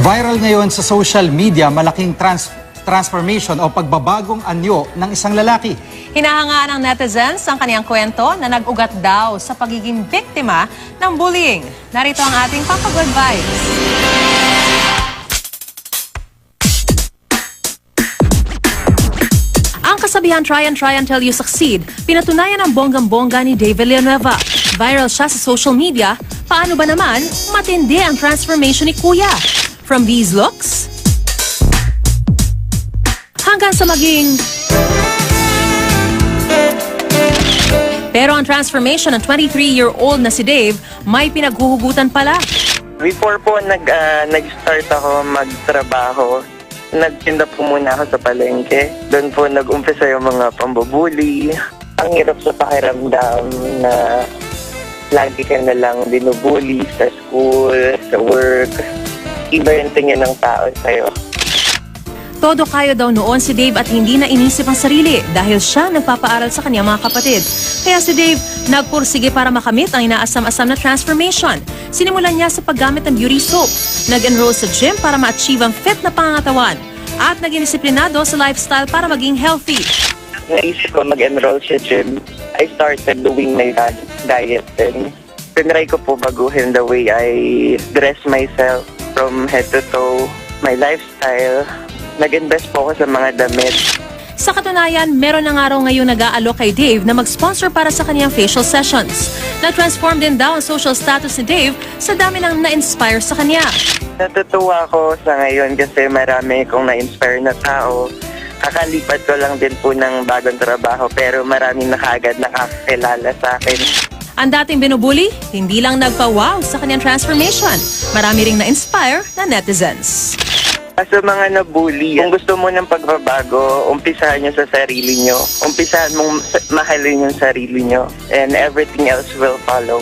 Viral ngayon sa social media, malaking transformation o pagbabagong anyo ng isang lalaki. Hinahangaan ng netizens ang kaniyang kwento na nag-ugat daw sa pagiging biktima ng bullying. Narito ang ating Papa-Good Vibes. Ang kasabihan try until you succeed, pinatunayan ng bonggang-bongga ni Dave Villanueva. Viral siya sa social media. Paano ba naman matindi ang transformation ni Kuya? From these looks hanggang sa maging... Pero ang transformation ng 23-year-old na si Dave may pinaghuhugutan pala. Before po nag-start ako magtrabaho, nagtinda po muna ako sa palengke. Doon po nag-umpisa yung mga pambubuli. Ang hirap sa pakiramdam na lagi ka na lang binubuli sa school, sa work. Iba yung tingin ng tao sa'yo. Todo kayo daw noon si Dave at hindi na inisip ang sarili dahil siya nagpapaaral sa kanyang mga kapatid. Kaya si Dave nagpursige para makamit ang inaasam-asam na transformation. Sinimulan niya sa paggamit ng beauty soap. Nag-enroll sa gym para ma-achieve ang fit na pangangatawan. At naging disiplinado sa lifestyle para maging healthy. Naisip ko mag-enroll sa gym. I started doing my diet then. Tinry ko po baguhin the way I dress myself from head to toe, my lifestyle. Nag-invest po ako sa mga damit. Sa katunayan, meron na nga raw ngayon nag-aalok kay Dave na mag-sponsor para sa kaniyang facial sessions. Nag-transform din daw ang social status ni Dave sa dami ng na-inspire sa kanya. Natutuwa ako sa ngayon kasi marami kong na-inspire na tao. Kakalipat ko lang din po ng bagong trabaho pero maraming na kaagad nakakilala sa akin. Ang dating binubuli, hindi lang nagpa-wow sa kanyang transformation. Marami ring na-inspire na netizens. Sa mga nabully, kung gusto mo ng pagbabago, umpisahan nyo sa sarili nyo. Umpisahan mong mahalin yung sarili nyo and everything else will follow.